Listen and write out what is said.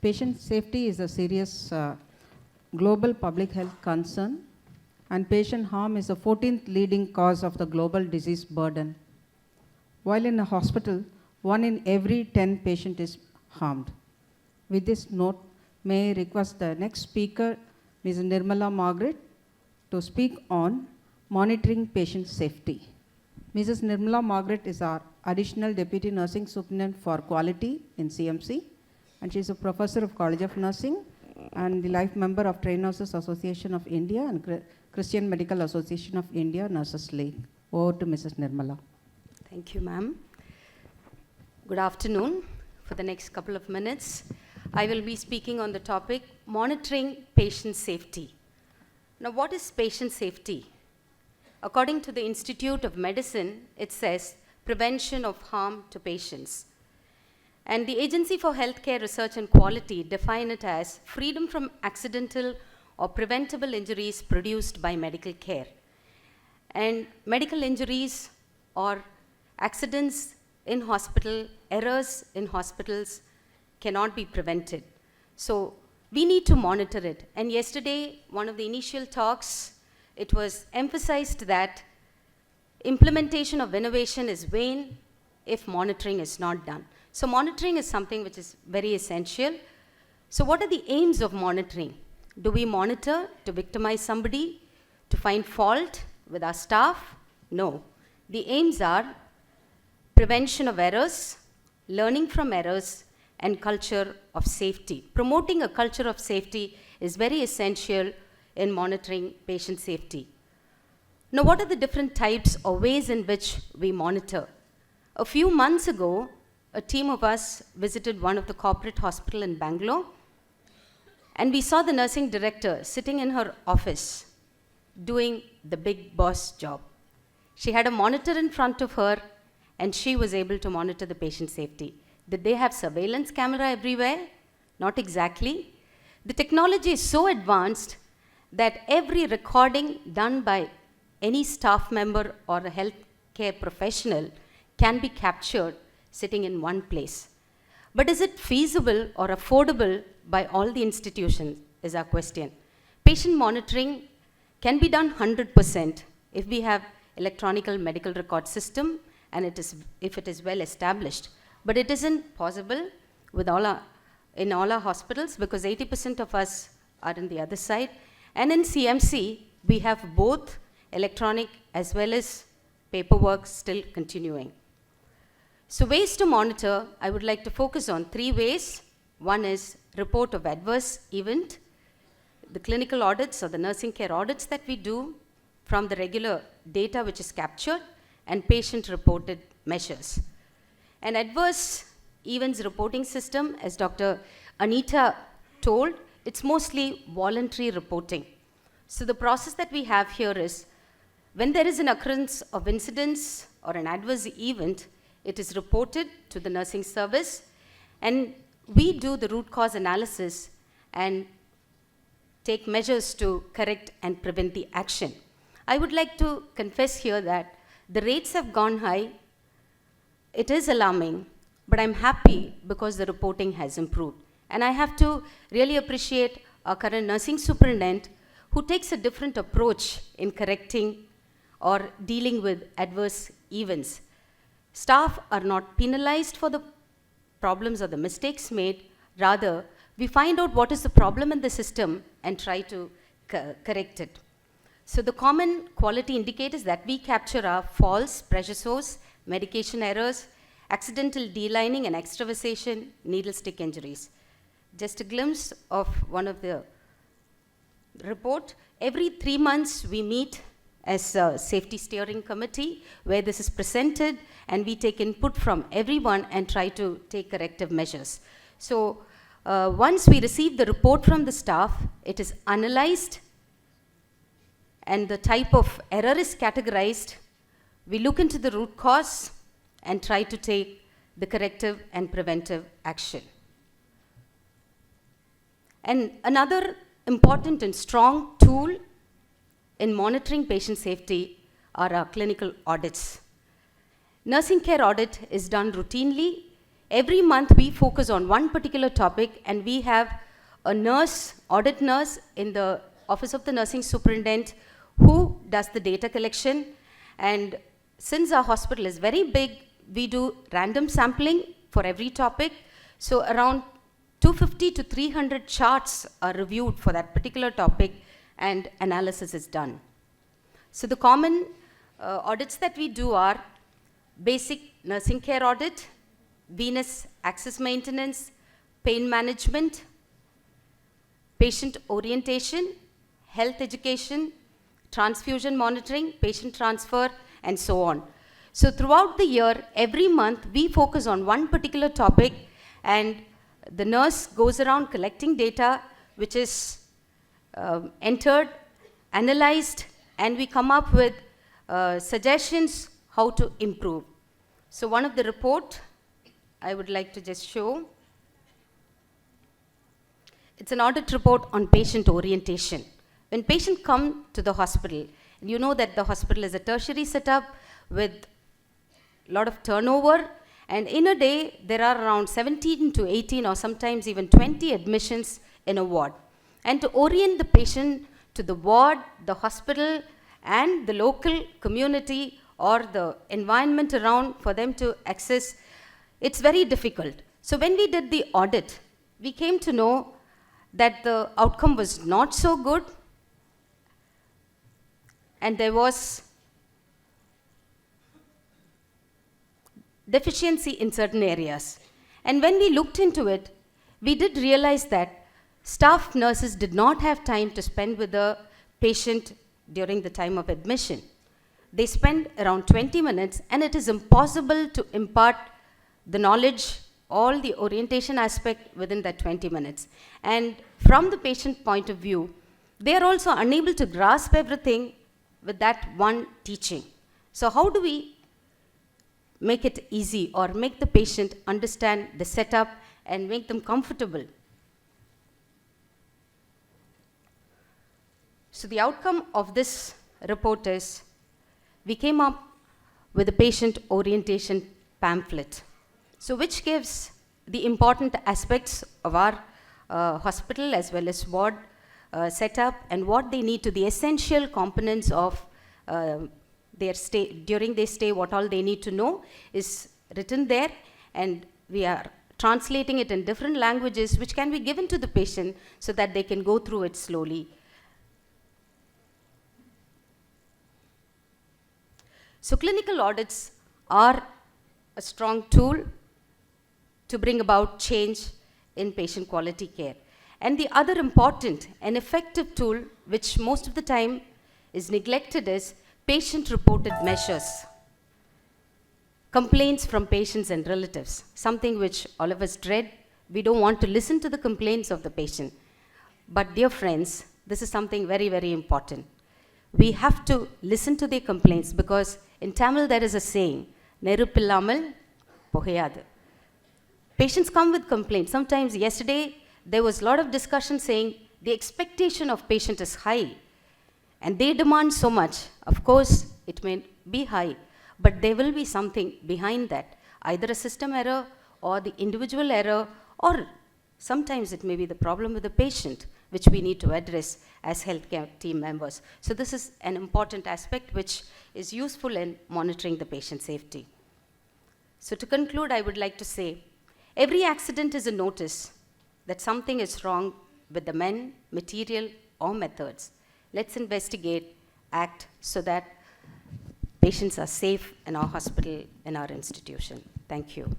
Patient safety is a serious global public health concern, and patient harm is the 14th leading cause of the global disease burden. While in a hospital, 1 in every 10 patients is harmed. With this note, may I request the next speaker, Ms. Nirmala Margaret, to speak on monitoring patient safety. Mrs. Nirmala Margaret is our Additional Deputy Nursing Superintendent for Quality in CMC, and she is a professor of College of Nursing and the life member of Trained Nurses Association of India and Christian Medical Association of India Nurses League. Over to Mrs. Nirmala. Thank you, ma'am. Good afternoon. For the next couple of minutes, I will be speaking on the topic monitoring patient safety. Now, what is patient safety? According to the Institute of Medicine, it says prevention of harm to patients. And the Agency for Healthcare Research and Quality define it as freedom from accidental or preventable injuries produced by medical care. And medical injuries or accidents in hospital, errors in hospitals cannot be prevented. So we need to monitor it. And yesterday, one of the initial talks, it was emphasized that implementation of innovation is vain if monitoring is not done. So monitoring is something which is very essential. So what are the aims of monitoring? Do we monitor to victimize somebody, to find fault with our staff? No. The aims are prevention of errors, learning from errors, and culture of safety. Promoting a culture of safety is very essential in monitoring patient safety. Now, what are the different types or ways in which we monitor? A few months ago, a team of us visited one of the corporate hospitals in Bangalore, and we saw the nursing director sitting in her office doing the big boss job. She had a monitor in front of her, and she was able to monitor the patient safety. Did they have surveillance camera everywhere? Not exactly. The technology is so advanced that every recording done by any staff member or a healthcare professional can be captured sitting in one place. But is it feasible or affordable by all the institutions is our question. Patient monitoring can be done 100% if we have electronic medical record system and if it is well established. But it isn't possible with in all our hospitals because 80% of us are in the other side. And in CMC, we have both electronic as well as paperwork still continuing. So ways to monitor, I would like to focus on 3 ways. One is report of adverse event, the clinical audits or the nursing care audits that we do from the regular data which is captured, and patient reported measures. An adverse events reporting system, as Dr. Anita told, it's mostly voluntary reporting. So the process that we have here is when there is an occurrence of incidents or an adverse event, it is reported to the nursing service, and we do the root cause analysis and take measures to correct and prevent the action. I would like to confess here that the rates have gone high. It is alarming, but I'm happy because the reporting has improved. And I have to really appreciate our current nursing superintendent who takes a different approach in correcting or dealing with adverse events. Staff are not penalized for the problems or the mistakes made. Rather, we find out what is the problem in the system and try to correct it. So the common quality indicators that we capture are falls, pressure sores, medication errors, accidental delining and extravasation, needle stick injuries. Just a glimpse of one of the report. Every 3 months we meet as a safety steering committee where this is presented and we take input from everyone and try to take corrective measures. So once we receive the report from the staff, it is analyzed and the type of error is categorized. We look into the root cause and try to take the corrective and preventive action. And another important and strong tool in monitoring patient safety are our clinical audits. Nursing care audit is done routinely every month we focus on one particular topic, and we have a nurse, audit nurse in the Office of the Nursing Superintendent who does the data collection. And since our hospital is very big, we do random sampling for every topic. So around 250 to 300 charts are reviewed for that particular topic, and analysis is done. So the common audits that we do are basic nursing care audit, venous access maintenance, pain management, patient orientation, health education, transfusion monitoring, patient transfer, and so on. So throughout the year, every month, we focus on one particular topic, and the nurse goes around collecting data, which is entered, analyzed, and we come up with suggestions how to improve. So one of the report I would like to just show. It's an audit report on patient orientation. When patients come to the hospital, you know that the hospital is a tertiary setup with a lot of turnover, and in a day, there are around 17 to 18 or sometimes even 20 admissions in a ward. And to orient the patient to the ward, the hospital, and the local community or the environment around for them to access, it's very difficult. So when we did the audit, we came to know that the outcome was not so good, and there was deficiency in certain areas. And when we looked into it, we did realize that staff nurses did not have time to spend with the patient during the time of admission. They spend around 20 minutes, and it is impossible to impart the knowledge, all the orientation aspect within that 20 minutes. And from the patient point of view, they are also unable to grasp everything with that one teaching. So how do we make it easy or make the patient understand the setup and make them comfortable? So the outcome of this report is we came up with a patient orientation pamphlet, so which gives the important aspects of our hospital as well as ward setup and what they need to, the essential components of their stay, during their stay, what all they need to know is written there, and we are translating it in different languages which can be given to the patient so that they can go through it slowly. So clinical audits are a strong tool to bring about change in patient quality care. And the other important and effective tool, which most of the time is neglected, is patient-reported measures. Complaints from patients and relatives, something which all of us dread. We don't want to listen to the complaints of the patient. But dear friends, this is something very, very important. We have to listen to their complaints, because in Tamil there is a saying, Nerupillamal Pohayadu. Patients come with complaints. Sometimes yesterday there was a lot of discussion saying the expectation of patient is high and they demand so much. Of course, it may be high, but there will be something behind that, either a system error or the individual error, or sometimes it may be the problem with the patient, which we need to address as healthcare team members. So this is an important aspect which is useful in monitoring the patient safety. So to conclude, I would like to say, every accident is a notice that something is wrong with the men, material, or methods. Let's investigate, act so that patients are safe in our hospital, in our institution. Thank you.